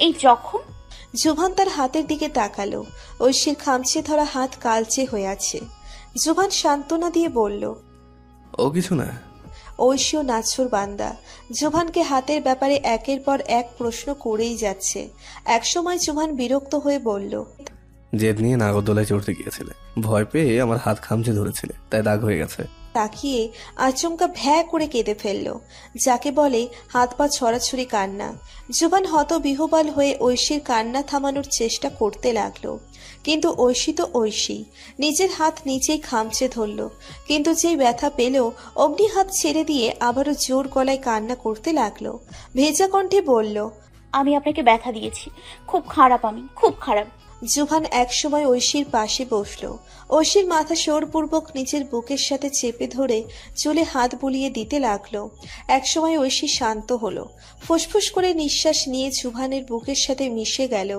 এই জখম? জুভান তার হাতের দিকে তাকালো। ঐশীর খামচে ধরা হাত কালচে হয়ে আছে। জুভান সান্ত্বনা দিয়ে বলল, ও কিছু না। ঐশীও নাছর বান্দা। জুভানকে হাতের ব্যাপারে একের পর এক প্রশ্ন করেই যাচ্ছে। একসময় জুভান বিরক্ত হয়ে বলল, জেদ নিয়ে নাগরদোলায় চড়তে গিয়েছিলে, ভয় পেয়ে আমার হাত খামচে ধরেছিলে, তাই দাগ হয়ে গেছে। তাকিয়ে আচমকা ভ্যা করে কেঁদে ফেলল, যাকে বলে হাত পা ছড়াছড়ি কান্না। জুভান হতবিহ্বল হয়ে ঐশীর কান্না থামানোর চেষ্টা করতে লাগলো, কিন্তু ঐশী তো ঐশী, নিজের হাত নিজেই খামচে ধরল। কিন্তু যেই ব্যথা পেল অমনি হাত ছেড়ে দিয়ে আবারও জোর গলায় কান্না করতে লাগলো। ভেজা কণ্ঠে বলল, আমি আপনাকে ব্যথা দিয়েছি, খুব খারাপ, আমি খুব খারাপ। জুভান একসময় ঐশীর পাশে বসলো। ঐশীর মাথা জোরপূর্বক নিজের বুকের সাথে চেপে ধরে চুলে হাত বুলিয়ে দিতে লাগলো। একসময় ঐশী শান্ত হলো, ফুসফুস করে নিঃশ্বাস নিয়ে জুভানের বুকের সাথে মিশে গেল।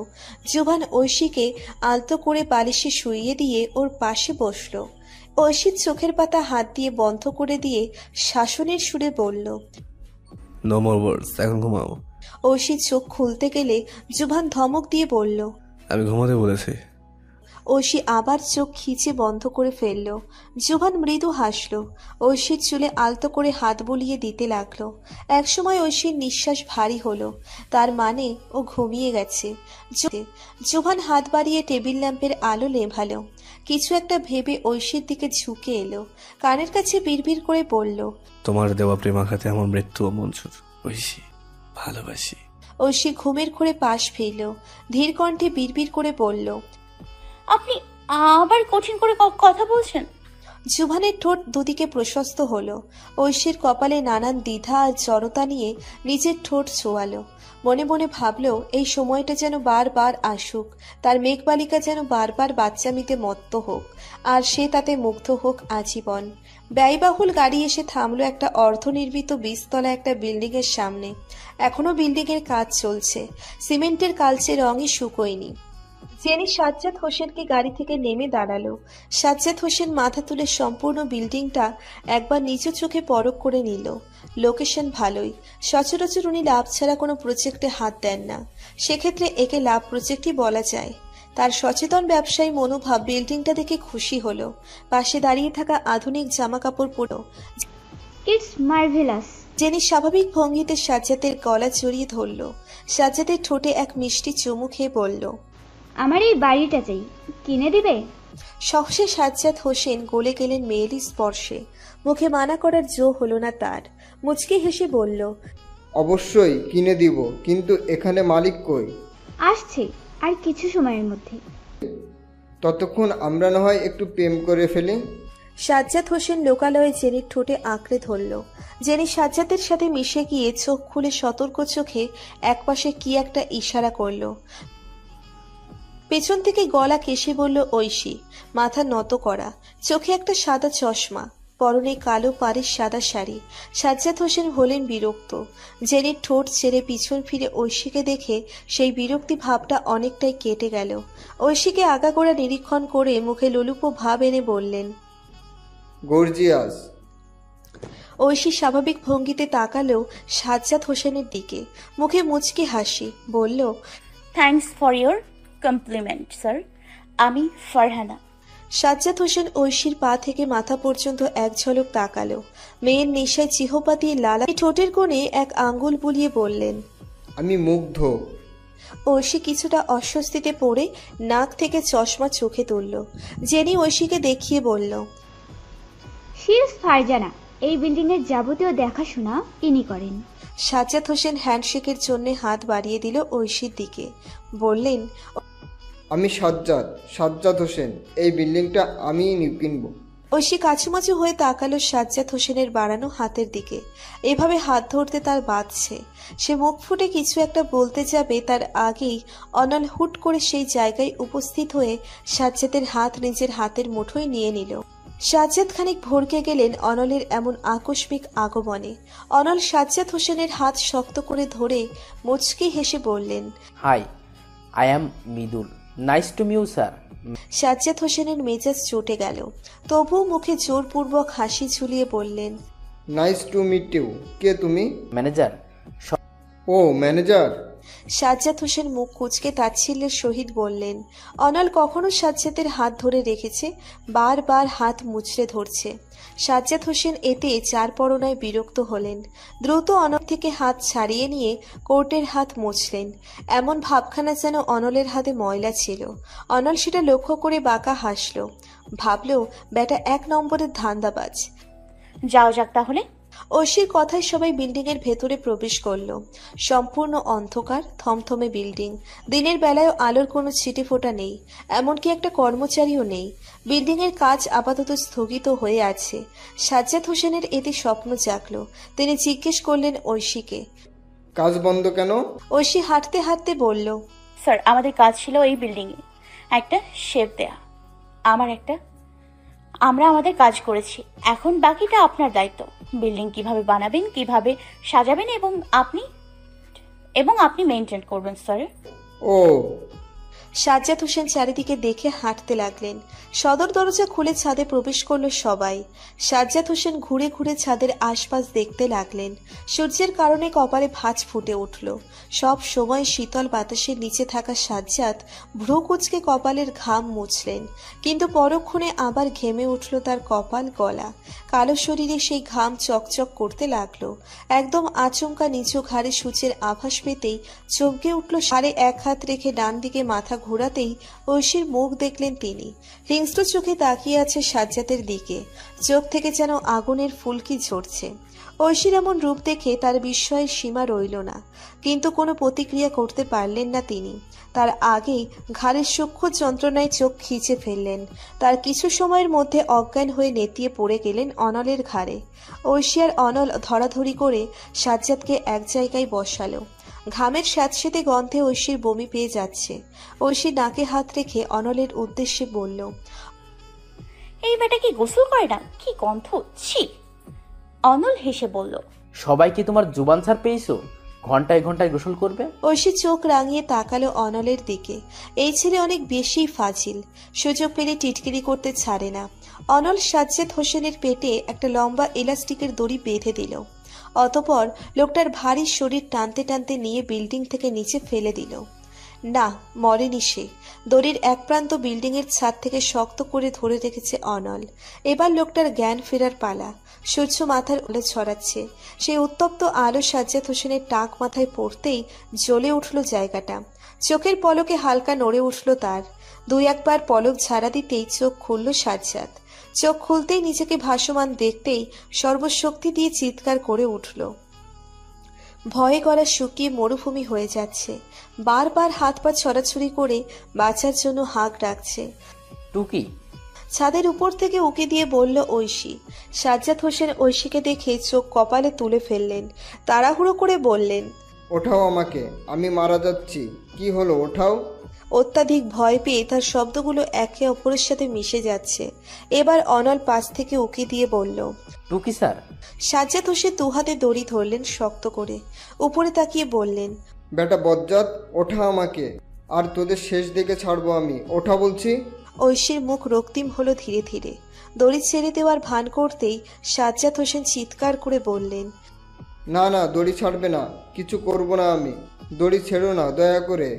জুভান ঐশীকে আলতো করে বালিশে শুইয়ে দিয়ে ওর পাশে বসলো। ঐশীর চোখের পাতা হাত দিয়ে বন্ধ করে দিয়ে শাসনের সুরে বলল, নো মোর ওয়ার্ডস, এখন ঘুমাও। ঐশীর চোখ খুলতে গেলে জুভান ধমক দিয়ে বলল, আমি ঘুমাতে বলেছি। ঐশী আবার চোখ খিচে বন্ধ করে ফেলল। জুভান মৃদু হাসল, ঐশীর চুলে আলতো করে হাত বুলিয়ে দিতে লাগলো। একসময় ঐশীর নিঃশ্বাস ভারী হলো, তার মানে ও ঘুমিয়ে গেছে। জুভান হাত বাড়িয়ে টেবিল ল্যাম্পের আলো নেভালো। কিছু একটা ভেবে ঐশীর দিকে ঝুঁকে এলো, কানের কাছে বিড়বিড় করে বলল, তোমার দেওয়া প্রেমাঘাতে আমার মৃত্যু মঞ্জুর, ঐশী, ভালোবাসি। ঐশী ঘুমের ঘোরে পাশ ফিরল, ধীর কণ্ঠে বিড়বিড় করে বলল, আপনি আবার কঠিন করে কথা বলছেন। জুভানের ঠোঁট দুদিকে প্রশস্ত হলো। ঐশীর কপালে নানান দ্বিধা আর জড়তা নিয়ে নিজের ঠোঁট ছোঁয়ালো। মনে মনে ভাবলো এই সময়টা যেন বারবার আসুক, তার মেঘবালিকা যেন বারবার বাচ্চামিতে মত্ত হোক, আর সে তাতে মুগ্ধ হোক আজীবন। ব্যয়বাহুল গাড়ি এসে থামলো একটা অর্ধনির্মিত ২০ তলা একটা বিল্ডিং এর সামনে। এখনো বিল্ডিং এর কাজ চলছে, সিমেন্টের কালচে রঙই শুকোয়নি। জেনি সাজ্জাদ হোসেনকে গাড়ি থেকে নেমে দাঁড়ালো। সাজ্জাদ হোসেন মাথা তুলে সম্পূর্ণ বিল্ডিংটা একবার নিচু চোখে পরখ করে নিল। লোকেশন ভালোই, সচরাচর উনি লাভ ছাড়া কোনো প্রজেক্টে হাত দেন না, সেক্ষেত্রে একে লাভ প্রজেক্টই বলা যায়। তার সচেতন ব্যবসায়ী মনোভাব বিল্ডিংটা দেখে খুশি হলো। পাশে দাঁড়িয়ে থাকা আধুনিক জামা কাপড় পরো ইটস মার্ভেলাস। জেনি স্বাভাবিক ভঙ্গিতে সাজ্জাদের গলা জড়িয়ে ধরল। সাজ্জাদের ঠোঁটে এক মিষ্টি চুমু খেয়ে বলল, আমার এই বাড়িটা চাই, কিনে দিবে? সহসে সাজ্জাদ হোসেন গলে গেলেন মেয়েলি স্পর্শে। মুখে মানা করার জো হলো না তার। মুচকি হেসে বলল, অবশ্যই কিনে দিব, কিন্তু এখানে মালিক কই? আসছে আর কিছু সময়ের মধ্যে। ততক্ষণ আমরা না হয় একটু প্রেম করে ফেলি। সাজ্জাদ হোসেন লোকালয়ে জেনির ঠোঁটে আঁকড়ে ধরল। জেনি সাজ্জাদের সাথে মিশে গিয়ে চোখ খুলে সতর্ক চোখে একপাশে কি একটা ইশারা করল। পেছন থেকে গলা কেশে বলল ঐশী, মাথা নত করা, চোখে একটা সাদা চশমা, পরনে কালো পাড়ের সাদা শাড়ি। সাজ্জাদ হোসেন হলেন বিরক্ত। জেনির ঠোঁট ছেড়ে পিছন ফিরে ঐশীকে দেখে সেই বিরক্তি ভাবটা অনেকটাই কেটে গেল। ঐশীকে আগাগোড়া নিরীক্ষণ করে মুখে লোলুপ ভাব এনে বললেন, গর্জিয়াস। ঐশী স্বাভাবিক ভঙ্গিতে তাকালো সাজ্জাদ হোসেনের দিকে, মুখে মুচকি হাসি, বলল, thanks for your compliment sir, আমি ফারহানা। সাজ্জাদ হোসেন ঐশীর পা থেকে মাথা পর্যন্ত এক ঝলক তাকালো। মেয়ের নেশায় চিহ্বা দিয়ে লালা ঠোঁটের কোণে এক আঙ্গুল বুলিয়ে বললেন, আমি মুগ্ধ। ঐশী কিছুটা অস্বস্তিতে পড়ে নাক থেকে চশমা চোখে তুলল। জেনি ঐশীকে দেখিয়ে বলল, শি ইজ ফারজানা, এই বিল্ডিং এর যাবতীয় দেখাশোনা ইনি করেন। সাজ্জাদ হোসেন হ্যান্ডশেকের জন্য হাত বাড়িয়ে দিল ঐশীর দিকে, বললেন, আমি সাজ্জাদ হোসেন, এই বিল্ডিংটা আমি কিনব। ঐশী কাছুমাচু হয়ে তাকালো সাজ্জাদ হোসেনের বাড়ানো হাতের দিকে। এভাবে হাত ধরতে তার বাঁধছে। সে মুখ ফুটে কিছু একটা বলতে যাবে, তার আগেই অনল হুট করে সেই জায়গায় উপস্থিত হয়ে সাজ্জাদের হাত নিজের হাতের মুঠোয় নিয়ে নিল। সাজ্জাদ খানিক ভড়কে গেলেন অনলের এমন আকস্মিক আগমনে। অনল সাজ্জাদ হোসেনের হাত শক্ত করে ধরে মুচকি হেসে বললেন, hi, I am Mridul, nice to meet you sir. Sajjad হোসেনের মেজাজ চটে গেল, তবুও মুখে জোরপূর্বক হাসি ঝুলিয়ে বললেন, নাইস টু মিট ইউ। কে তুমি? ম্যানেজার। ও ম্যানেজার। সাজ্জাদ হোসেন মুখ কুঁচকে তাচ্ছিল্যের সহিত বললেন। অনল কখনো সাজ্জাদের হাত ধরে রেখেছে, বারবার হাত মুচড়ে ধরছে। সাজ্জাদ হোসেন এতে চার পরনায় বিরক্ত হলেন। দ্রুত অনল থেকে হাত ছাড়িয়ে নিয়ে কোর্টের হাত মুছলেন। এমন ভাবখানা যেন অনলের হাতে ময়লা ছিল। অনল সেটা লক্ষ্য করে বাঁকা হাসল। ভাবল, বেটা 1 নম্বরের ধান্দাবাজ। যাও যাক তাহলে। ঐশীর কথায় সবাই বিল্ডিং এর ভেতরে প্রবেশ করলো। সম্পূর্ণ অন্ধকার, থমথমে বিল্ডিং। দিনের বেলায় আলোর কোনো ছিটে ফোঁটা নেই, এমনকি একটা কর্মচারীও নেই। বিল্ডিং এর কাজ আপাতত স্থগিত হয়ে আছে। সাজ্জাদ হোসেনের এতে স্বপ্ন জাগলো। তিনি জিজ্ঞেস করলেন ঐশীকে। কাজ বন্ধ কেন? ঐশী হাঁটতে হাঁটতে বলল, স্যার, আমাদের কাজ ছিল এই বিল্ডিংয়ে একটা শেপ দেয়া। আমরা আমাদের কাজ করেছি, এখন বাকিটা আপনার দায়িত্ব। বিল্ডিং কিভাবে বানাবেন, কিভাবে সাজাবেন এবং আপনি মেনটেন করবেন স্যার। ও। সাজ্জাদ হোসেন চারিদিকে দেখে হাঁটতে লাগলেন। সদর দরজা খুলে ছাদে প্রবেশ করলো সবাই। সাজ্জাদ হোসেন ঘুরে ঘুরে ছাদের আশপাশ দেখতে লাগলেন। সূর্যের কারণে কপালে ভাঁজ ফুটে উঠল। সব সময় শীতল বাতাসের নিচে থাকা সাজ্জাদ ভ্রু কুঁচকে কপালের ঘাম মুছলেন, কিন্তু পরক্ষণে আবার ঘেমে উঠল তার কপাল, গলা। কালো শরীরে সেই ঘাম চকচক করতে লাগলো। একদম আচমকা নিচু ঘাড়ে সূচের আভাস পেতেই চমকে উঠল। সাড়ে 1 হাত রেখে ডান দিকে মাথা ঘোরাতেই ঐশীর মুখ দেখলেন তিনি। হিংস্র চোখে তাকিয়ে আছে সাজ্জাদের দিকে। চোখ থেকে যেন আগুনের ফুলকি ঝরছে। ঐশীর এমন রূপ দেখে তার বিস্ময়ের সীমা রইল না, কিন্তু কোনো প্রতিক্রিয়া করতে পারলেন না তিনি। তার আগেই ঘাড়ের সূক্ষ্ম যন্ত্রণায় চোখ খিচে ফেললেন। তার কিছু সময়ের মধ্যে অজ্ঞান হয়ে নেতিয়ে পড়ে গেলেন অনলের ঘাড়ে। ঐশী আর অনল ধরাধরি করে সাজ্জাদকে এক জায়গায় বসালো। ঘামের স্যাঁতসেঁতে গন্ধে ঐশীর বমি পেয়ে যাচ্ছে। ঐশী নাকে হাত রেখে অনলের উদ্দেশ্যে বলল, এই বেটা কি গোসল করে না? কি গন্ধ, ছি। অনল হেসে বলল, সবাই কি তোমার জুবান ছাড় পেয়েছো? ঘন্টায় ঘন্টায় গোসল করবে? ঐশী চোখ রাঙিয়ে তাকালো অনলের দিকে। এই ছেলে অনেক বেশি ফাজিল, সুযোগ পেলে টিটকিরি করতে ছাড়ে না। অনল সাজ্জাদ হোসেনের পেটে একটা লম্বা ইলাস্টিকের দড়ি বেঁধে দিল। অতঃপর লোকটার ভারী শরীর টানতে টানতে নিয়ে বিল্ডিং থেকে নিচে ফেলে দিল। না, মরেনি সে। দড়ির এক প্রান্ত বিল্ডিং এর ছাদ থেকে শক্ত করে ধরে রেখেছে অনল। এবার লোকটার জ্ঞান ফেরার পালা। সূর্য মাথার ওলে ছড়াচ্ছে। সেই উত্তপ্ত আলো সাজ্জাদ হোসেনের টাক মাথায় পড়তেই জ্বলে উঠল জায়গাটা। চোখের পলকে হালকা নড়ে উঠল তার। 2-1 বার পলক ঝাড়া দিতেই চোখ খুলল সাজ্জাদ। চোখ খুলতেই নিজেকে ভাসমান দেখতেই সর্বশক্তি দিয়ে চিৎকার করে উঠল। ভয়ে গলা শুকিয়ে মরুভূমি হয়ে যাচ্ছে। বারবার হাত পা ছড়াছড়ি করে বাঁচার জন্য হাঁক ডাকছে। টুকি। ছাদের উপর থেকে উকি দিয়ে বলল ঐশী। সাজ্জাদ হোসেন ঐশীকে দেখে চোখ কপালে তুলে ফেললেন। তাড়াহুড়ো করে বললেন, ওঠাও আমাকে, আমি মারা যাচ্ছি। কি হলো, ওঠাও। অত্যাধিক ভয় পেয়ে তার শব্দগুলো একে অপরের সাথে মিশে যাচ্ছে। এবার অনল পাশ থেকে উকি দিয়ে বলল, টুকি স্যার। সাজ্জাদ হোসেন 2 হাতে দড়ি ধরলেন শক্ত করে। উপরে তাকিয়ে বললেন, বেটা বজ্জাত, ওঠা আমাকে, আর তোদের শেষ দেখে ছাড়বো আমি। ওঠা বলছি। ঐশীর মুখ রক্তিম হলো ধীরে ধীরে। দড়ি ছেড়ে দেওয়ার ভান করতেই সাজ্জাদ হোসেন চিৎকার করে বললেন, না না, দড়ি ছাড়বে না, কিছু করব না আমি। দড়ি ছেড়ো না দয়া করে।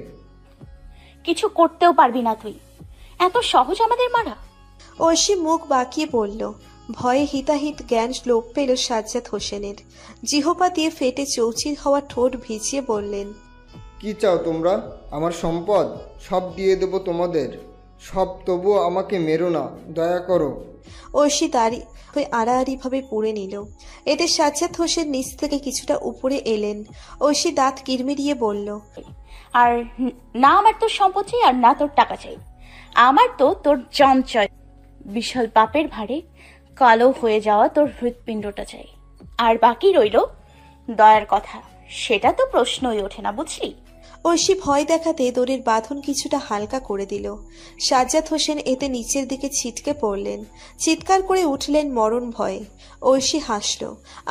কিছু করতেও পারবি না তুই, এত সহজ আমাদের মারা? ঐশী মুখ বাঁকিয়ে বলল। ভয়ে হিতাহিত জ্ঞান লোপ পেল সাজ্জাদ হোসেনের। জিহ্বা দিয়ে ফেটে চৌচির হওয়া ঠোঁট ভিজিয়ে বললেন, কি চাও তোমরা? আমার সম্পদ সব দিয়ে দেব তোমাদের, সব। তবুও আমাকে মেরো না, দয়া করো। ঐশী দাঁড়িয়ে হয়ে আড়াআড়ি ভাবে পুড়ে নিল। এতে সাজ্জাদ হোসেন নিচ থেকে কিছুটা উপরে এলেন। ঐশী দাঁত কিরমিরিয়ে বলল, আর না আমার তোর সম্পদ চাই, আর না তোর টাকা চাই। আমার তো তোর জম চাই। বিশাল পাপের ভারে কালো হয়ে যাওয়া তোর হৃৎপিণ্ডটা চাই। আর বাকি রইল দয়ার কথা, সেটা তো প্রশ্নই ওঠে না, বুঝলি? ঐশী ভয় দেখাতে দড়ির বাঁধন কিছুটা হালকা করে দিল। সাজ্জাদ হোসেন এতে নিচের দিকে ছিটকে পড়লেন। চিৎকার করে উঠলেন মরণ ভয়ে। ঐশী হাসল।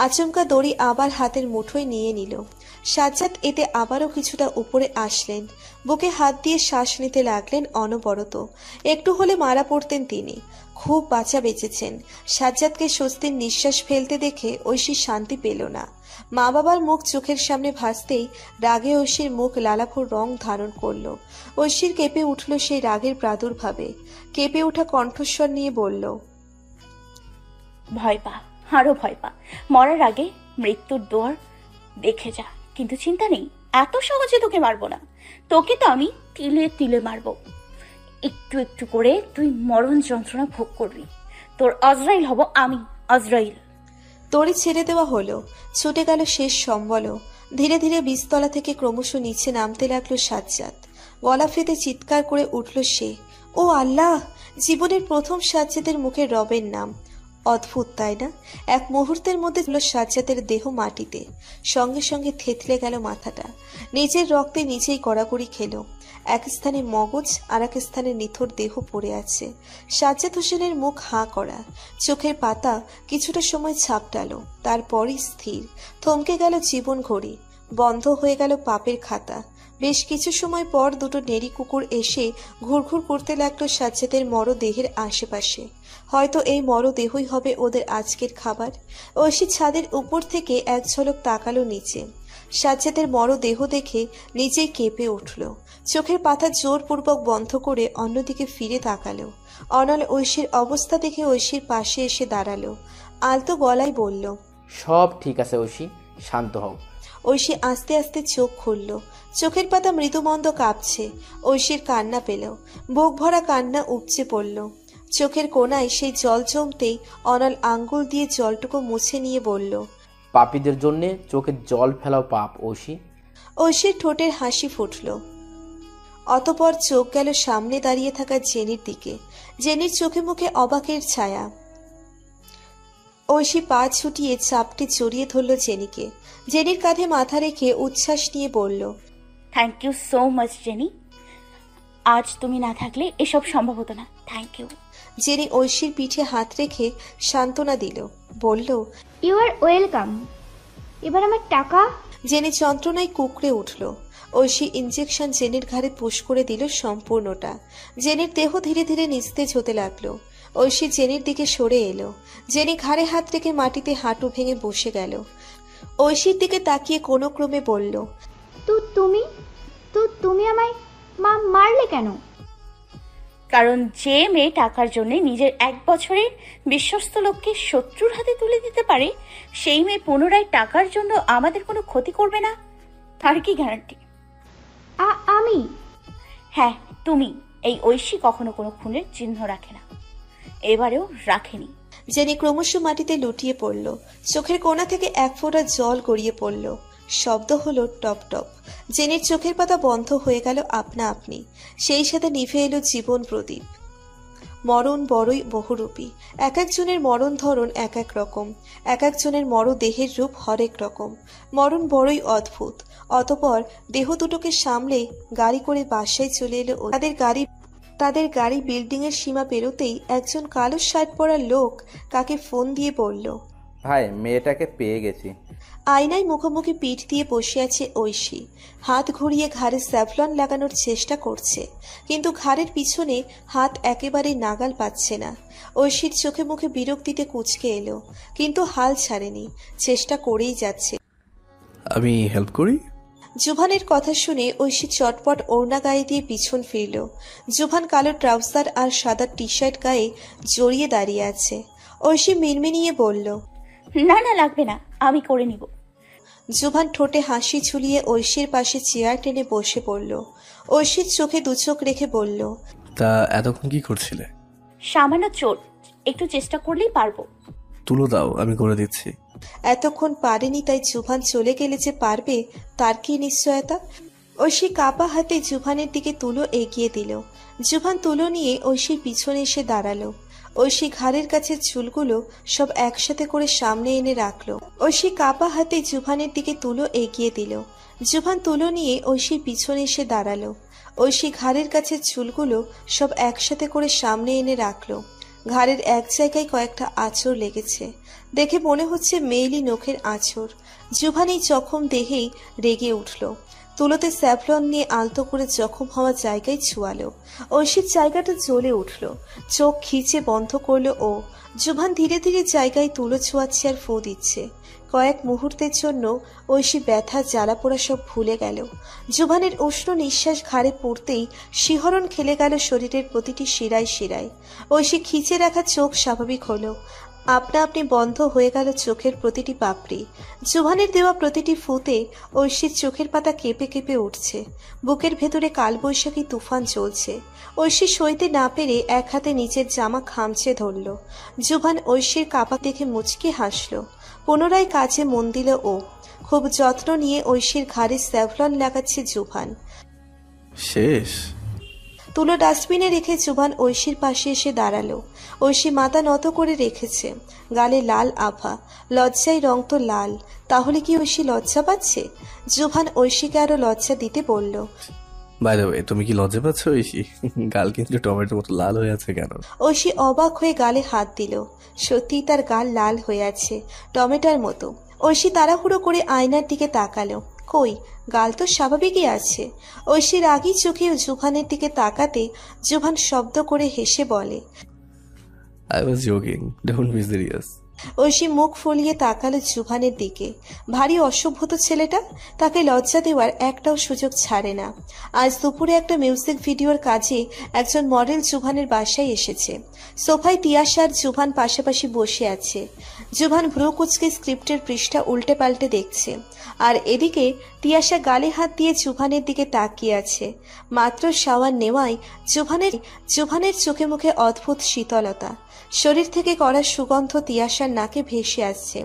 আচমকা দড়ি আবার হাতের মুঠোয় নিয়ে নিল। সাজ্জাদ এতে আবারও কিছুটা উপরে আসলেন। বুকে হাত দিয়ে শ্বাস নিতে লাগলেন অনবরত। একটু হলে মারা পড়তেন তিনি। খুব বাঁচা বেঁচেছেন। সাজ্জাদকে স্বস্তির নিঃশ্বাস ফেলতে দেখে ঐশী শান্তি পেল না। মা বাবার মুখ চোখের সামনে ভাসতেই রাগে ঐশীর মুখ লালাভোর রং ধারণ করলো। ঐশীর কেঁপে উঠল সেই রাগের প্রাদুর্ভাবে। কেঁপে ওঠা কণ্ঠস্বর নিয়ে বলল, ভয় পা, আরো ভয় পা। মরার আগে মৃত্যুর দোয়ার দেখে যা, কিন্তু চিন্তা নেই, এত সহজে তোকে মারবো না। তোকে তো আমি তিলে তিলে মারবো। একটু একটু করে তুই মরণ যন্ত্রণা ভোগ করবি। তোর আজরাইল হব আমি, আজরাইল। তোরে ছেড়ে দেওয়া হলো। ছুটে গেল শেষ সম্বল। ধীরে ধীরে বীজতলা থেকে ক্রমশ নিচে নামতে লাগলো সাজ্জাদ। গলা ফেটে চিৎকার করে উঠল সে, ও আল্লাহ! জীবনের প্রথম সাজ্জাদের মুখে রবের নাম। অদ্ভুত তাই না? এক মুহূর্তের মধ্যে সাজ্জাদের দেহ মাটিতে। সঙ্গে সঙ্গে থেতলে গেল মাথাটা। নিজের রক্তে নিজেই গড়াগড়ি খেল। এক স্থানে মগজ, আর এক স্থানে নিথর দেহ পড়ে আছে। সাজ্জাদ হোসেনের মুখ হাঁ করা, চোখের পাতা কিছুটা সময় ছাপটালো, তারপরই স্থির। থমকে গেল জীবন ঘড়ি, বন্ধ হয়ে গেল পাপের খাতা। বেশ কিছু সময় পর দুটো নেড়ি কুকুর এসে ঘুরঘুর করতে লাগলো সাজ্জাদের মরদেহের আশেপাশে। হয়তো এই মরদেহই হবে ওদের আজকের খাবার। ঐশী ছাদের উপর থেকে এক ঝলক তাকালো নিচে। সাজ্জাদের মরদেহ দেখে নিজেই কেঁপে উঠল। চোখের পাতা জোরপূর্বক বন্ধ করে অন্যদিকে ফিরে তাকালো। অনল ঐশীর অবস্থা দেখে ঐশীর পাশে এসে দাঁড়ালো। আলতো গলায় বলল, সব ঠিক আছে ঐশী, শান্ত হও। ঐশী আস্তে আস্তে চোখ খুলল। চোখের পাতা মৃদুমন্দ কাঁপছে। ঐশীর কান্না পেল, বুক ভরা কান্না উপচে পড়ল। চোখের কোণায় সেই জল জমতেই অনল আঙ্গুল দিয়ে জলটুকু মুছে নিয়ে বলল, পাপীদের জন্য চোখে জল ফেলাও পাপ ঐশী। ঐশীর ঠোঁটের হাসি ফুটল। অতঃপর চোখ গেল সামনে দাঁড়িয়ে থাকা জেনির দিকে। জেনির চোখে মুখে অবাকের ছায়া। ঐশী পা ছুটিয়ে চাপটে জড়িয়ে ধরল জেনিকে। জেনির কাঁধে মাথা রেখে উচ্ছ্বাস নিয়ে বলল, thank you so much Jenny. আজ তুমি না থাকলে এসব সম্ভব হতো না। Thank you. জেনি ঐশীর পিঠে হাত রেখে সান্ত্বনা দিল, বলল, ইউ আর ওয়েলকাম। এবার আমার টাকা। জেনি যন্ত্রণায় কুঁকড়ে উঠল। ঐশী ইঞ্জেকশন জেনির ঘাড়ে পুশ করে দিল সম্পূর্ণটা। জেনির দেহ ধীরে ধীরে নিস্তেজ হতে লাগলো। ঐশী জেনির দিকে সরে এলো। জেনি ঘাড়ে হাত রেখে মাটিতে হাঁটু ভেঙে বসে গেল। ঐশীর দিকে তাকিয়ে কোনো ক্রমে বলল, তুমি আমায় মারলে কেন? কারণ যে মেয়ে টাকার জন্য নিজের 1 বছরের বিশ্বস্ত লোককে শত্রুর হাতে তুলে দিতে পারে, সেই মেয়ে পুনরায় টাকার জন্য আমাদের কোনো ক্ষতি করবে না, তার কি গ্যারান্টি? আমি? হ্যাঁ তুমি। এই ঐশী কখনো কোনো খুনের চিহ্ন রাখে না, এবারেও রাখেনি। জেনি ক্রমশ মাটিতে লুটিয়ে পড়ল। চোখের কোণা থেকে এক ফোঁটা জল গড়িয়ে পড়ল। শব্দ হলো টপ টপ। জেনির চোখের পাতা বন্ধ হয়ে গেল আপনা আপনি। সেই সাথে নিভে এলো জীবন প্রদীপ। মরণ বড়ই বহুরূপী। এক একজনের মরণ ধরন এক এক রকম, এক একজনের মরদেহের রূপ হরেক রকম। মরণ বড়ই অদ্ভুত। অতঃপর দেহ দুটোকে সামলে গাড়ি করে বাসায় চলে এলো। তাদের গাড়ি বিল্ডিং এর সীমা পেরোতেই একজন কালো শার্ট পরা লোক কাকে ফোন দিয়ে বলল, ভাই মেয়েটাকে পেয়ে গেছি। আয়নায় মুখোমুখি পিঠ দিয়ে বসে আছে ঐশী। হাত ঘুরিয়ে ঘাড়ে স্যাভলন লাগানোর চেষ্টা করছে, কিন্তু ঘাড়ের পিছনে হাত একেবারে নাগাল পাচ্ছে না। ঐশীর চোখে মুখে বিরক্তিতে কুঁচকে এলো, কিন্তু হাল ছাড়েনি, চেষ্টা করেই যাচ্ছে। আমি হেল্প করি? জুভানের কথা শুনে ঐশী চটপট ওড়না গায়ে দিয়ে পিছন ফিরল। জুভান কালো ট্রাউজার আর সাদা টি শার্ট গায়ে জড়িয়ে দাঁড়িয়ে আছে। ঐশী মিনমিনিয়ে বলল, না না লাগবে না, আমি করে নিব। জুভান ঠোঁটে হাসি ঝুলিয়ে ঐশীর পাশে চেয়ার টেনে বসে পড়ল। ঐশীর চোখে দুচোখ রেখে বলল, তা এতক্ষণ কি করছিলে? সামান্য চোট, একটু চেষ্টা করলেই পারবো। তুলো দাও, আমি করে দিচ্ছি। এতক্ষণ পারেনি, তাই জুভান চলে গেলে যে পারবে তার কি নিশ্চয়তা? ঐশী কাপা হাতে জুভানের দিকে তুলো এগিয়ে দিল। জুভান তুলো নিয়ে ঐশীর পিছনে এসে দাঁড়ালো। ঐশী ঘাড়ের কাছে চুলগুলো সব একসাথে করে সামনে এনে রাখলো। ঐশী কাপা হাতে জুভানের দিকে তুলো এগিয়ে দিল। জুভান তুলো নিয়ে ঐশীর পিছনে এসে দাঁড়ালো। ঐশী ঘাড়ের কাছে চুলগুলো সব একসাথে করে সামনে এনে রাখলো। ঘাড়ের এক জায়গায় কয়েকটা আঁচড় লেগেছে, দেখে মনে হচ্ছে মেয়েলি নখের আঁচড়। জুভান এই জখম দেহেই রেগে উঠল। তুলোতে স্যাভলন নিয়ে আলতো করে জখম হওয়া জায়গায় ছুয়ালো। ঐশীর জায়গাটা জ্বলে উঠল। চোখ খিচে বন্ধ করলো ও। জুভান ধীরে ধীরে জায়গায় তুলো ছোঁয়াচ্ছে আর ফু দিচ্ছে। কয়েক মুহূর্তের জন্য ঐশী ব্যথা জ্বালা পোড়া সব ভুলে গেল। জুভানের উষ্ণ নিঃশ্বাস ঘাড়ে পড়তেই শিহরণ খেলে গেল শরীরের প্রতিটি শিরায় শিরায়। ঐশী খিচে রাখা চোখ স্বাভাবিক হলো। আপনা আপনি বন্ধ হয়ে গেল চোখের প্রতিটি পাপড়ি। জুভানের দেওয়া প্রতিটি ফুতে ঐশীর চোখের পাতা কেঁপে কেঁপে উঠছে। বুকের ভেতরে কালবৈশাখী তুফান চলছে। ঐশী সইতে না পেরে এক হাতে নিচের জামা খামচে ধরল। জুভান ঐশীর কাপা দেখে মুচকি হাসল। পুনরায় কাজে মন দিল ও। খুব যত্ন নিয়ে ঐশীর ঘাড়ে স্যাভলন লাগাচ্ছে জুভান। শেষ? তুলো ডাস্টবিনে রেখে জুভান ঐশীর পাশে এসে দাঁড়ালো। ঐশী মাথা নত করে রেখেছে, গালে লাল আভা, লজ্জায় রং তো লাল। তাহলে কি ঐশী লজ্জা পাচ্ছে? জুভান ঐশীকে আরো লজ্জা দিতে বলল। বাই দ্য ওয়ে, তুমি কি লজ্জা পাচ্ছ ঐশী? গাল কিন্তু টমেটোর মতো লাল হয়ে আছে কেন? ঐশী অবাক হয়ে গালে হাত দিল। সত্যিই তার গাল লাল হয়ে আছে, টমেটোর মতো। ঐশী তাড়াহুড়ো করে আয়নার দিকে তাকালো। কই, গাল তো স্বাভাবিকই আছে। ঐশীর আগেই চোখে জুভানের দিকে তাকাতে জুভান শব্দ করে হেসে বলে, I was joking. Don't be serious. Oishi মুখ ফুলিয়ে তাকালো জুভানের দিকে। ভারী অসভ্য ছেলেটা, তাকে লজ্জা দেওয়ার একটাও সুযোগ ছাড়ে না। আজ দুপুরে একটা মিউজিক ভিডিওর কাজে একজন মডেল জুভানের বাসায় এসেছে। সোফায় তিয়াশা আর জুভান পাশাপাশি বসে আছে। জুভান ভ্রু কুচকে স্ক্রিপ্টের পৃষ্ঠা উল্টে পাল্টে দেখছে, আর এদিকে তিয়াশা গালে হাত দিয়ে জুভানের দিকে তাকিয়ে আছে। মাত্র শাওয়ার নেওয়ায় জুভানের চোখে মুখে অদ্ভুত শীতলতা। শরীর থেকে করা সুগন্ধ তিয়াশার নাকে ভেসে আসছে।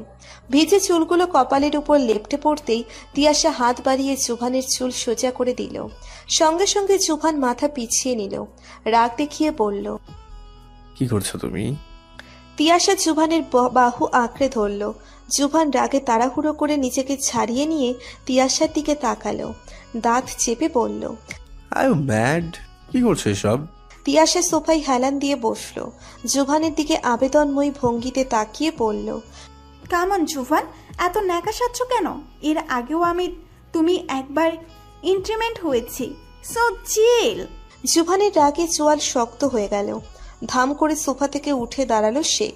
ভিজে চুলগুলো কপালের উপর লেপটে পড়তেই তিয়াশা হাত বাড়িয়ে জুভানের চুল সোজা করে দিল। সঙ্গে সঙ্গে জুভান মাথা পিছিয়ে নিল, রাগ দেখিয়ে বলল, কি করছো তুমি? তিয়াশা জুভানের বাহু আঁকড়ে ধরল। জুভান রাগে তাড়াহুড়ো করে নিজেকে ছাড়িয়ে নিয়ে তিয়াশার দিকে তাকালো, দাঁত চেপে বলল, আই এম ম্যাড। কি করছো এসব? তিয়াশা সোফায় হেলান দিয়ে বসলো। জুভানের দিকে আবেদনময়ী ভঙ্গিতে তাকিয়ে বলল, কেমন জুভান, এত ন্যাকা সাচ্ছ কেন? এর আগেও তুমি একবার ইন্ট্রিমেন্ট হয়েছি, সো চিল। জুভানের রাগে চোয়াল শক্ত হয়ে গেল। ধাম করে সোফা থেকে উঠে দাঁড়ালো সে।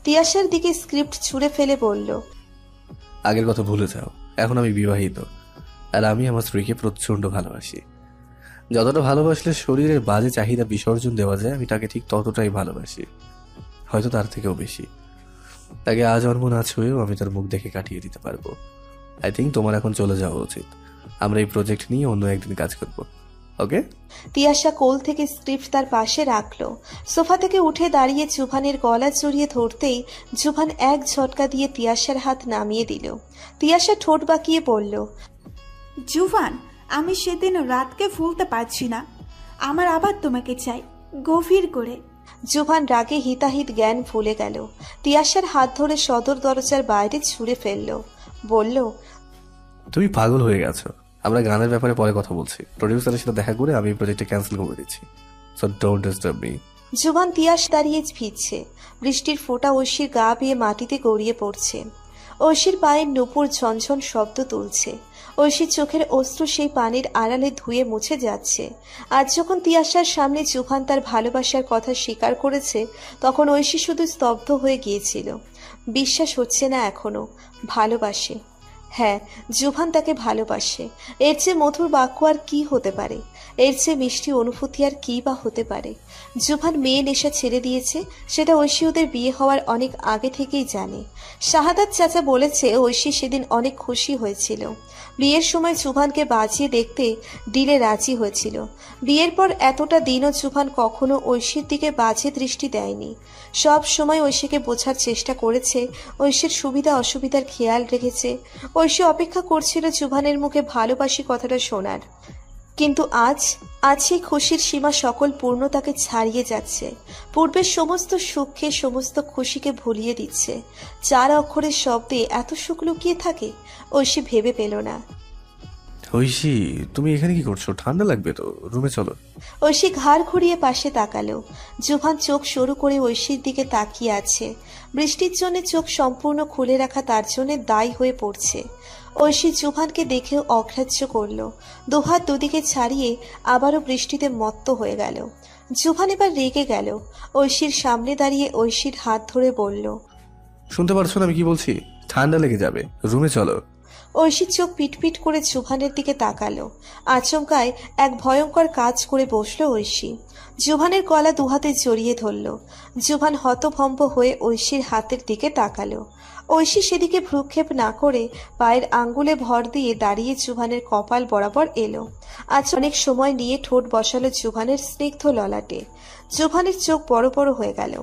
তিয়াশার দিকে স্ক্রিপ্ট ছুঁড়ে ফেলে বলল, আগের কথা ভুলে যাও। এখন আমি বিবাহিত, আর আমি আমার স্ত্রীকে প্রচন্ড ভালোবাসি। যতটা ভালোবাসলে শরীরের বাজে চাহিদা বিসর্জন দেওয়া যায়, আমি তাকে ঠিক ততটাই ভালোবাসি, হয়তো তার থেকেও বেশি। তাকে আজ জন্ম না ছুঁয়েও আমি তার মুখ দেখে কাটিয়ে দিতে পারবো। আই থিঙ্ক তোমার এখন চলে যাওয়া উচিত। আমরা এই প্রজেক্ট নিয়ে অন্য একদিন কাজ করবো, ওকে? তিয়াশা কোল থেকে স্ক্রিপ্ট তার পাশে রাখলো। সোফা থেকে উঠে দাঁড়িয়ে জুভানের গলা জড়িয়ে ধরতেই জুভান এক ঝটকা দিয়ে তিয়াশার হাত নামিয়ে দিল। তিয়াশা ঠোঁট বাঁকিয়ে বলল, জুভান, আমি সেদিন রাতকে ভুলতে পারছি না। আমার আবার তোমাকে চাই, গভীর করে। জুভান রাগে হিতাহিত জ্ঞান ভুলে গেল। তিয়াশার হাত ধরে সদর দরজার বাইরে ছুঁড়ে ফেলল। বলল, তুমি পাগল হয়ে গেছো। আমরা গানের ব্যাপারে পরে কথা বলছি। প্রডিউসারের সাথে দেখা করে আমি এই প্রজেক্টটা ক্যান্সেল করে দিচ্ছি, সো ডোন্ট ডিস্টার্ব মি। জুভান তিয়াশ দাঁড়িয়ে ভিজছে। বৃষ্টির ফোঁটা ঐশীর গা বেয়ে মাটিতে গড়িয়ে পড়ছে। ঐশীর পায়ের নুপুর ঝনঝন শব্দ তুলছে। ঐশীর চোখের অশ্রু সেই পানির আড়ালে ধুয়ে মুছে যাচ্ছে। আজ যখন তিয়াশার সামনে জুভান তার ভালোবাসার কথা স্বীকার করেছে, তখন ঐশী শুধু স্তব্ধ হয়ে গিয়েছিল। বিশ্বাস হচ্ছে না এখনো, ভালোবাসে। হ্যাঁ, জুভান তাকে ভালোবাসে। এর চেয়ে মধুর বাক্য আর কি হতে পারে? এর চেয়ে মিষ্টি অনুভূতি আর কি বা হতে পারে? জুভান মেয়ে নেশা ছেড়ে দিয়েছে, সেটা ঐশী ওদের বিয়ে হওয়ার অনেক আগে থেকেই জানে। শাহাদাত চাচা বলেছে ঐশী সেদিন অনেক খুশি হয়েছিল। বিয়ের সময় জুভানকে বাজিয়ে দেখতে ডিলে রাজি হয়েছিল। বিয়ের পর এতটা দিনও জুভান কখনো ঐশীর দিকে বাজে দৃষ্টি দেয়নি। সব সময় ঐশীকে বোঝার চেষ্টা করেছে, ঐশীর সুবিধা অসুবিধার খেয়াল রেখেছে। ঐশী অপেক্ষা করছিল জুভানের মুখে ভালোবাসি কথাটা শোনার। কিন্তু আজ সেই খুশির সীমা সকল পূর্ণতাকে ছাড়িয়ে যাচ্ছে। পূর্বের সমস্ত সুখকে, সমস্ত খুশিকে ভুলিয়ে দিচ্ছে। 4 অক্ষরের শব্দে এত সুখ লুকিয়ে থাকে, ঐশী ভেবে পেল না। ঐশী, তুমি এখানে কি করছো? ঠান্ডা লাগবে তো, রুমে চলো। ঐশী ঘাড় ঘুরিয়ে পাশে তাকালো। জুভান চোখ সরু করে ঐশীর দিকে তাকিয়ে আছে। বৃষ্টির জন্য চোখ সম্পূর্ণ খুলে রাখা তার জন্য দায়ী হয়ে পড়ছে। ঐশী জুভানকে দেখেও অগ্রাহ্য করল। দুহাত দুদিকে ছাড়িয়ে আবারও বৃষ্টিতে মত্ত হয়ে গেল। জুভান এবার রেগে গেল। ঐশীর সামনে দাঁড়িয়ে ঐশীর হাত ধরে বলল, শুনতে পারছো না আমি কি বলছি? ঠান্ডা লেগে যাবে, রুমে চলো। ঐশী চোখ পিটপিট করে জুভানের দিকে তাকালো। আচমকায় এক ভয়ঙ্কর কাজ করে বসলো ঐশী। জুভানের গলা দুহাতে জড়িয়ে ধরল। জুভান হতভম্ব হয়ে ঐশীর হাতের দিকে তাকালো। ঐশী সেদিকে ভ্রুক্ষেপ না করে পায়ের আঙ্গুলে ভর দিয়ে দাঁড়িয়ে জুভানের কপাল বরাবর এলো। আজ অনেক সময় নিয়ে ঠোঁট বসালো জুভানের স্নিগ্ধ ললাটে। জুভানের চোখ বড় বড় হয়ে গেল,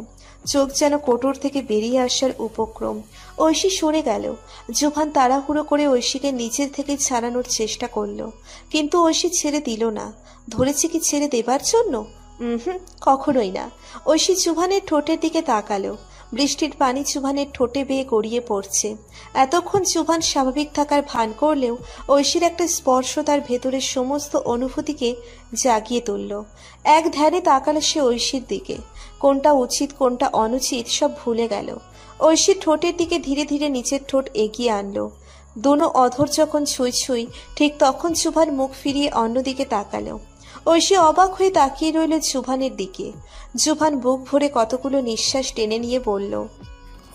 চোখ যেন কোটর থেকে বেরিয়ে আসার উপক্রম। ঐশী সরে গেল। জুভান তাড়াহুড়ো করে ঐশীকে নিচের থেকে ছাড়ানোর চেষ্টা করলো, কিন্তু ঐশী ছেড়ে দিল না। ধরেছে কি ছেড়ে দেবার জন্য? কখনোই না। ঐশী জুভানের ঠোঁটের দিকে তাকালো। বৃষ্টির পানি জুভানের ঠোঁটে বেয়ে গড়িয়ে পড়ছে। এতক্ষণ জুভান স্বাভাবিক থাকার ভান করলেও ঐশীর একটা স্পর্শ তার ভেতরের সমস্ত অনুভূতিকে জাগিয়ে তুলল। এক ধ্যানে তাকালো সে ঐশীর দিকে। কোনটা উচিত কোনটা অনুচিত সব ভুলে গেল। ঐশীর ঠোঁটের দিকে ধীরে ধীরে নিচের ঠোঁট এগিয়ে আনলো। দুনো অধর যখন ছুঁই ছুঁই, ঠিক তখন জুভান মুখ ফিরিয়ে অন্যদিকে তাকালো। ঐশী অবাক হয়ে তাকিয়ে রইল জুভানের দিকে। জুভান বুক ভরে কতগুলো নিঃশ্বাস টেনে নিয়ে বলল,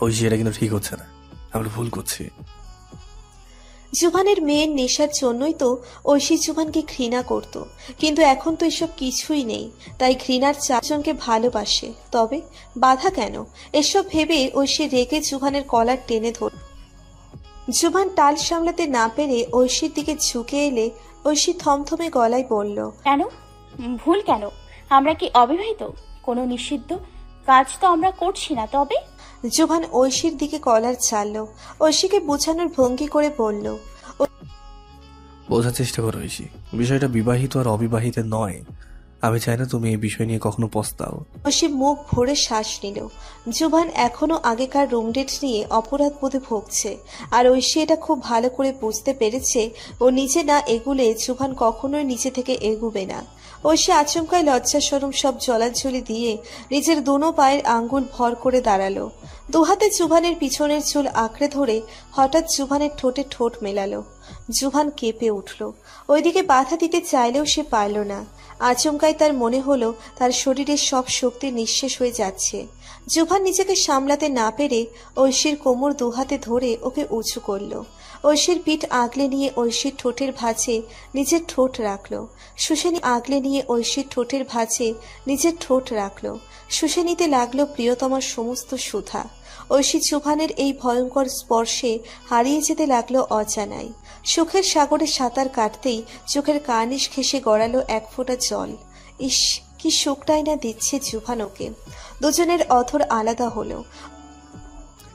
ঐশী, এটা কিন্তু ঠিক হচ্ছে না, আমরা ভুল করছি। জুভানের মেয়ের নেশার জন্যই তো ঐশী জুভানকে ঘৃণা করত, কিন্তু এখন তো এসব কিছুই নেই, তাই ঘৃণার চারজনকে ভালোবাসে। তবে বাধা কেন? এসব ভেবে ঐশী রেগে জুভানের কলার টেনে ধর। জুভান টাল সামলাতে না পেরে ঐশীর দিকে ঝুঁকে এলে ঐশী থমথমে গলায় বলল, কেন? ভুল কেন? আমরা কি অবিবাহিত? কোনো নিষিদ্ধ কাজ তো আমরা করছি না। তবে জুভান ঐশীর দিকে কলার ছাড়ল। ঐশীকে বোঝানোর ভঙ্গি করে বলল, বোঝার চেষ্টা করো ঐশী, বিষয়টা বিবাহিত আর অবিবাহিতের নয়। আমি চাই না তুমি এই বিষয় নিয়ে কখনো পস্তাও। ঐশী মুখ ভরে শ্বাস নিল। জুভান এখনো আগেকার রুমডেট নিয়ে অপরাধ বোধে ভুগছে, আর ঐশী এটা খুব ভালো করে বুঝতে পেরেছে। ও নিজে না এগুলে জুভান কখনোই নিচে থেকে এগুবে না। ঐশী আচমকায় লজ্জা শরম সব জলাঞ্জলি দিয়ে নিজের দোনো পায়ের আঙ্গুল ভর করে দাঁড়ালো। দুহাতে জুভানের পিছনের চুল আঁকড়ে ধরে হঠাৎ জুভানের ঠোঁটে ঠোঁট মেলালো। জুভান কেঁপে উঠল। ওইদিকে বাধা দিতে চাইলেও সে পারল না। আচমকায় তার মনে হলো তার শরীরের সব শক্তি নিঃশেষ হয়ে যাচ্ছে। জুভান নিজেকে সামলাতে না পেরে ঐশীর কোমর দুহাতে ধরে ওকে উঁচু করল। ঐশীর পিঠ আগলে নিয়ে ঐশীর ঠোঁটের ভাঁজে নিজের ঠোঁট রাখলো। শুষে আগলে নিয়ে ঐশীর ঠোঁটের ভাঁজে নিজের ঠোঁট রাখলো। শুষে নিতে লাগলো প্রিয়তমার সমস্ত সুধা। ঐশী জুভানের এই ভয়ঙ্কর স্পর্শে হারিয়ে যেতে লাগলো অজানায়। সুখের সাগরে সাঁতার কাটতেই চোখের কার্নিশ ঘেঁষে গড়ালো এক ফোঁটা জল। ইস, কি সুখটাই না দিচ্ছে জুভান ওকে। দুজনের অধর আলাদা হলো।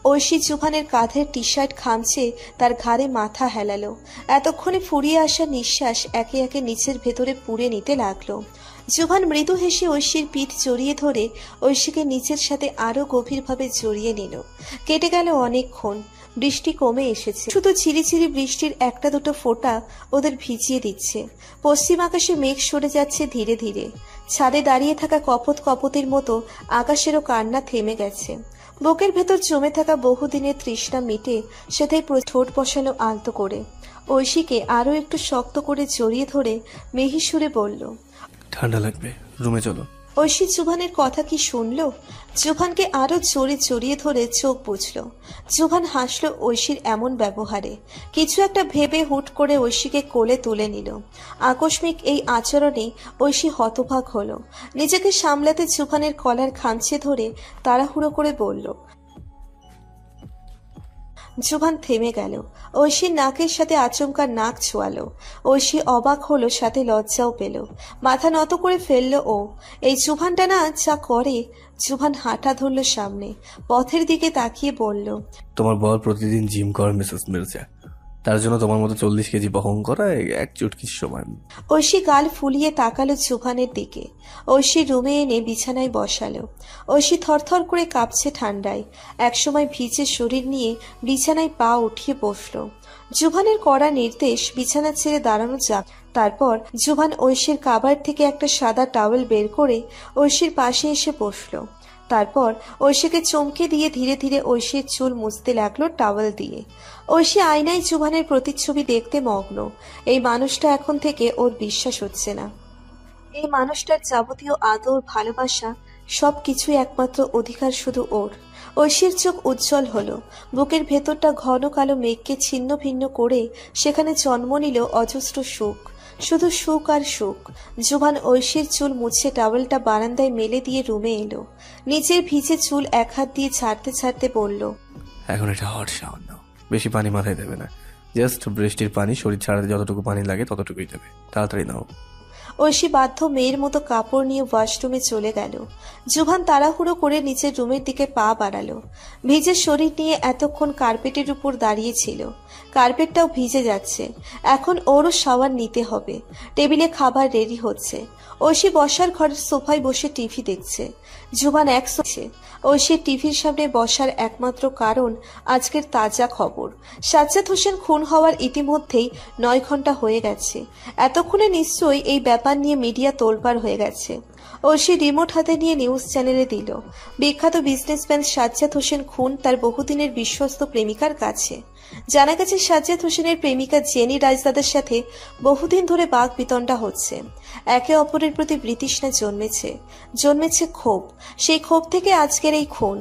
ঐশী জুভানের কাঁধের টি শার্ট খামচে তার ঘাড়ে মাথা হেলালো। এতক্ষণে ফুরিয়ে আসা নিঃশ্বাস একে একে নিচের ভেতরে পুড়ে নিতে লাগলো। জুভান মৃদু হেসে ঐশীর পিঠ জড়িয়ে ধরে ঐশীকে নিচের সাথে আরো গভীরভাবে জড়িয়ে নিল। কেটে গেল অনেকক্ষণ। বৃষ্টি কমে এসেছে, শুধু ঝিরিঝিরি বৃষ্টির একটা দুটো ফোঁটা ওদের ভিজিয়ে দিচ্ছে। পশ্চিম আকাশে মেঘ সরে যাচ্ছে ধীরে ধীরে। ছাদে দাঁড়িয়ে থাকা কপত কপতির মতো আকাশেরও কান্না থেমে গেছে। বুকের ভেতর জমে থাকা বহুদিনের তৃষ্ণা মিটে সেটাই ঠোঁট বসালো আলতো করে। ঐশীকে আরো একটু শক্ত করে জড়িয়ে ধরে মেহি সুরে বলল, ঠান্ডা লাগবে, রুমে চলো। ঐশী জুভানের কথা কি শুনল? জুভানকে আরো জোরে জড়িয়ে ধরে চোখ বুঝল। জুভান হাসলো ঐশীর এমন ব্যবহারে। কিছু একটা ভেবে হুট করে ঐশীকে কোলে তুলে নিল। আকস্মিক এই আচরণে ঐশী হতভাগ হলো। নিজেকে সামলাতে জুভানের কলার খামচে ধরে তাড়াহুড়ো করে বলল। জুভান থেমে গেল। ঐশীর নাকের সাথে আচমকা নাক ছোঁয়ালো। ঐশী অবাক হলো, সাথে লজ্জাও পেল। মাথা নত করে ফেললো ও। এই জুভানটা না যা করে। জুভান হাঁটা ধরল সামনে, পথের দিকে তাকিয়ে বলল, তোমার বর প্রতিদিন জিম করে মিসেস মির্জা, তার জন্য তোমার মতো 40 কেজি বহন করা এক চুটকির সমান। ঐশী গাল ফুলিয়ে তাকালো জুভানের দিকে। ঐশী রুমে এনে বিছানায় বসালো। ঐশী থরথর করে কাঁপছে ঠান্ডায়। একসময় ভিজে শরীর নিয়ে বিছানায় পা উঠিয়ে বসলো। জুভানের কড়া নির্দেশ বিছানা ছেড়ে দাঁড়ানো যাক। তারপর জুভান ঐশীর কাবার থেকে একটা সাদা টাওয়েল বের করে ঐশীর পাশে এসে বসলো। তারপর ঐশীকে চমকে দিয়ে ধীরে ধীরে ঐশীর চুল মুছতে লাগলো টাওয়েল দিয়ে। ঐশী আয়নায় জুভানের প্রতিচ্ছবি দেখতে মগ্ন। এই মানুষটা এখন থেকে ওর বিশ্বাস হচ্ছে না। এই মানুষটার যাবতীয় আদর, ভালোবাসা সবকিছুই একমাত্র অধিকার শুধু ওর। ঐশীর চোখ উজ্জ্বল হলো। বুকের ভেতরটা ঘন কালো মেঘকে ছিন্ন ভিন্ন করে সেখানে জন্ম নিল অজস্র সুখ, শুধু সুখ আর সুখ। জুবান ঐশীর চুল মুছে টাওয়েলটা বারান্দায় মেলে দিয়ে রুমে এলো। নিচের ভিজে চুল এক হাত দিয়ে ছাড়তে ছাড়তে বলল, এখন এটা হট শাওয়ার নাও, বেশি পানি মাথায় দেবে না, জাস্ট বৃষ্টির পানি শরীর ছাড়াতে যতটুকু পানি লাগে ততটুকুই দেবে, তাড়াতাড়ি নাও। ঐশী বাধ্য মেয়ের মতো কাপড় নিয়ে ওয়াশরুমে চলে গেল। জুবান তাড়াহুড়ো করে নিচের রুমের দিকে পা বাড়ালো। ভিজে শরীর নিয়ে এতক্ষণ কার্পেটের উপর দাঁড়িয়েছিল, কার্পেটটাও ভিজে যাচ্ছে। এখন ওরও শাওয়ার নিতে হবে। টেবিলে খাবার রেডি হচ্ছে। ঐশী বসার ঘরের সোফায় বসে টিভি দেখছে। জুবান এক শুনছে। ঐশীর টিভির সামনে বসার একমাত্র কারণ আজকের তাজা খবর, সাজ্জাদ হোসেন খুন হওয়ার ইতিমধ্যেই 9 ঘন্টা হয়ে গেছে। এতক্ষণে নিশ্চয়ই এই ব্যাপার নিয়ে মিডিয়া তোলপাড় হয়ে গেছে। ঐশী রিমোট হাতে নিয়ে নিউজ চ্যানেলে দিল, বিখ্যাত বিজনেসম্যান সাজ্জাদ হোসেন খুন তার বহুদিনের বিশ্বস্ত প্রেমিকার কাছে। জানা গেছে সাজ্জাদ হোসেনের প্রেমিকা জেনি রাজদাদার সাথে বহুদিন ধরে বাক বিতণ্ডা হচ্ছে। একে অপরের প্রতি বিতৃষ্ণা জন্মেছে ক্ষোভ। সেই ক্ষোভ থেকে আজকের এই খুন।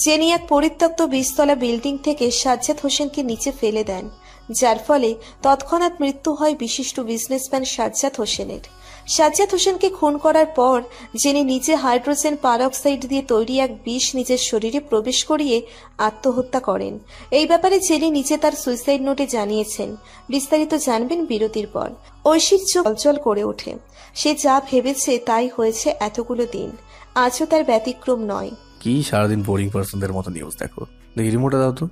জেনি এক পরিত্যক্ত 20 তলা বিল্ডিং থেকে সাজ্জাদ হোসেনকে নিচে ফেলে দেন, যার ফলে তৎক্ষণাৎ মৃত্যু হয় বিশিষ্ট বিজনেসম্যান সাজ্জাদ হোসেনের। সাজ্জাদ হোসেনকে খুন করার পর জেনি নিজে হাইড্রোজেন পারঅক্সাইড দিয়ে তৈরি এক বিষ নিজের শরীরে প্রবেশ করিয়ে আত্মহত্যা করেন। এই ব্যাপারে জেনি নিজে তার সুইসাইড নোটে জানিয়েছেন। বিস্তারিত জানবেন বিরতির পর। ঐশীর চোখ জল করে ওঠে। সে যা ভেবেছে তাই হয়েছে এতগুলো দিন, আজও তার ব্যতিক্রম নয়। কি সারাদিন বোরিং পার্সনদের মতো নিউজ দেখো, দেখি রিমোটটা দাও তো।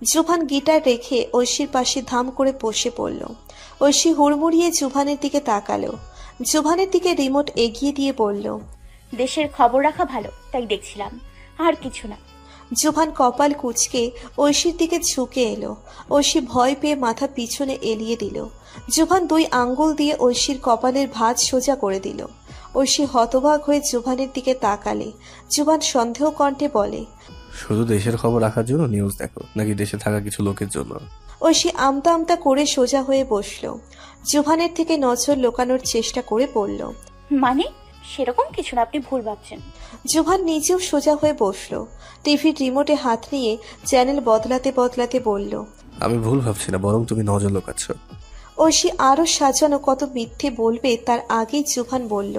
জুভান গিটার রেখে ঐশীর পাশে ধাম করে বসে পড়ল। ঐশী হুড়মুড়িয়ে জুভানের দিকে তাকালো। জুভানের দিকে রিমোট এগিয়ে দিয়ে বলল, দেশের খবর রাখা ভালো, তাই দেখছিলাম, আর কিছু না। জুভান কপাল কুঁচকে ঐশীর দিকে ঝুঁকে এলো। ঐশী ভয় পেয়ে মাথা পিছনে এলিয়ে দিল। জুভান 2 আঙ্গুল দিয়ে ঐশীর কপালের ভাঁজ সোজা করে দিল। ঐশী হতবাক হয়ে জুভানের দিকে তাকালে। জুভান সন্দেহ কণ্ঠে বলে, শুধু দেশের খবর রাখার জন্য নিউজ দেখো, নাকি দেশে থাকা কিছু লোকের জন্য? ঐশী আমতা আমতা করে সোজা হয়ে বসল। জুভানের থেকে নজর লোকানোর চেষ্টা করে বলল, মানে সেরকম কিছু না, আপনি ভুল ভাবছেন। জুভান নিজেও সোজা হয়ে বসল। টিভির রিমোটে হাত নিয়ে চ্যানেল বদলাতে বদলাতে বলল, আমি ভুল ভাবছি না, বরং তুমি নজর লোকাচ্ছ। ঐশী আরো সাজানো কত মিথ্যে বলবে তার আগেই জুভান বলল,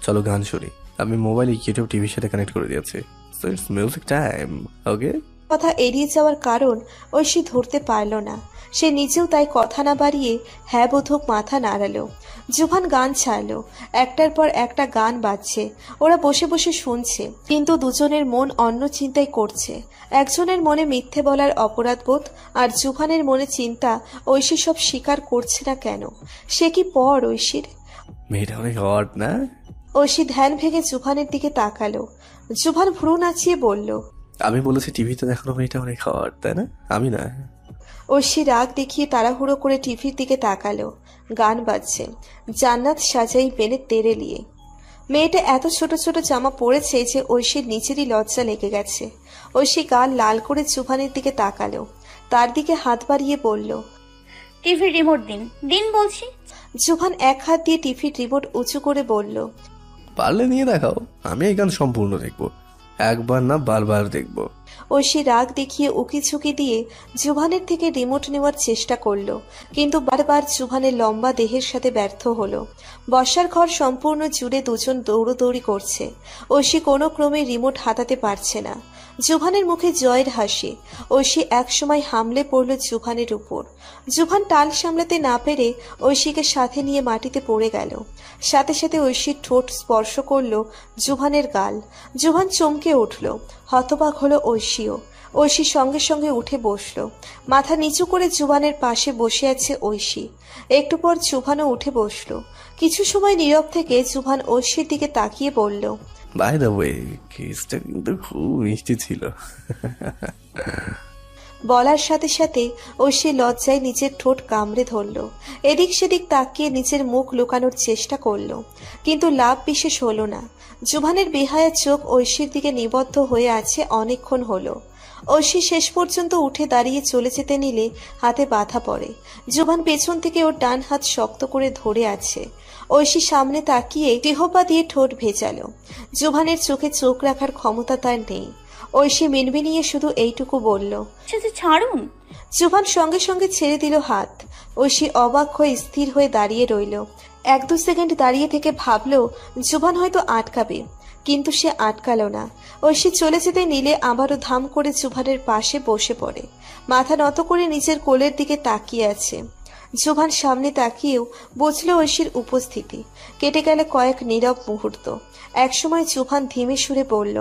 চলো গান শুনি, আমি মোবাইল ইউটিউব টিভির সাথে কানেক্ট করে দিয়েছি, সো ইটস মিউজিক টাইম, ওকে? কথা এড়িয়ে যাওয়ার কারণ ঐশী ধরতে পারল না। সে নিজেও তাই কথা না বাড়িয়ে হ্যাঁ বোধক মাথা নাড়ালো। জুভান গান ছাড়লো। একটার পর একটা গান বাজছে। ওরা বসে বসে শুনছে, কিন্তু দুজনের মন অন্য চিন্তাই করছে। একজনের মনে মিথ্যে বলার অপরাধবোধ, আর জুভানের মনে চিন্তা ঐশী সব স্বীকার করছে না কেন। সে কি পর ঐশীর? মেয়েটা অনেক হট না? ঐশী ধ্যান ভেঙে জুভানের দিকে তাকালো। জুভান ভ্রু নাচিয়ে বলল, আমি বলেছি টিভিতে দেখানো মেয়েটা অনেক হট, তাই না? আমি না। ঐশী রাগ দেখিয়ে তাড়াহুড়ো করে টিভির দিকে তাকালো। গান বাজছে, জান্নাত সাজাই বেনে তেরে লিয়ে। মেয়েটা এত ছোট ছোট জামা পরেছে যে ঐশীর নিচেরই লজ্জা লেগে গেছে। ঐশী গাল লাল করে জুভানের দিকে তাকালো, তার দিকে হাত বাড়িয়ে বলল, টিভির রিমোট দিন, দিন বলছি। জুভান এক হাত দিয়ে টিভির রিমোট উঁচু করে বলল, পারলে নিয়ে দেখাও, আমি এই গান সম্পূর্ণ দেখবো, একবার না বারবার দেখবো। ঐশী রাগ দেখিয়ে উকি ঝুঁকি দিয়ে জুভানের থেকে রিমোট নেওয়ার চেষ্টা করলো, কিন্তু বারবার জুভানের লম্বা দেহের সাথে ব্যর্থ হলো। বসার ঘর সম্পূর্ণ জুড়ে দুজন দৌড়দৌড়ি করছে। ঐশী কোনো ক্রমে রিমোট হাতাতে পারছে না। জুভানের মুখে জয়ের হাসি। ঐশী একসময় হামলে পড়ল জুভানের উপর। জুভান টাল সামলাতে না পেরে ঐশীকে সাথে নিয়ে মাটিতে পড়ে গেল। সাথে সাথে ঐশীর ঠোঁট স্পর্শ করল জুভানের গাল। জুভান চমকে উঠল। হতবাক হলো ঐশীও। ঐশী সঙ্গে সঙ্গে উঠে বসল। মাথা নিচু করে জুভানের পাশে বসে আছে ঐশী। একটু পর জুভানও উঠে বসল। কিছু সময় নীরব থেকে জুভান ঐশীর দিকে তাকিয়ে বলল, বাই দ্য ওয়ে, কেসটা কিন্তু খুব মিষ্টি ছিল। বলার সাথে সাথে ঐশী লজ্জায় নিজের ঠোঁট কামড়ে ধরল। এদিক সেদিক তাকিয়ে নিজের মুখ লুকানোর চেষ্টা করল, কিন্তু লাভ বিশেষ হলো না। জুভানের বেহায়া চোখ ঐশীর দিকে নিবদ্ধ হয়ে আছে অনেকক্ষণ হলো। ঐশী শেষ পর্যন্ত উঠে দাঁড়িয়ে চলে যেতে নিলে হাতে বাধা পড়ে। জুভান পেছন থেকে ওর ডান হাত শক্ত করে ধরে আছে। ঐশী সামনে তাকিয়ে টিহপা দিয়ে ঠোঁট ভেজালো। জুভানের চোখে চোখ রাখার ক্ষমতা তার নেই। ঐশী মিনমিনিয়ে শুধু এইটুকু বলল। যে ছাড়ুন। জুভান সঙ্গে সঙ্গে ছেড়ে দিল হাত। ঐশী অবাক হয়ে স্থির হয়ে দাঁড়িয়ে রইল। 1-2 সেকেন্ড দাঁড়িয়ে থেকে ভাবল জুভান হয়তো আটকাবে, কিন্তু সে আটকালো না। ঐশী চলে যেতে নিলে আবারও ধাম করে জুভানের পাশে বসে পড়ে, মাথা নত করে নিজের কোলের দিকে তাকিয়ে আছে। জুভান সামনে তাকিয়েও বুঝল ঐশীর উপস্থিতি। কেটে গেল কয়েক নীরব মুহূর্ত। একসময় জুভান ধীমে সুরে বলল,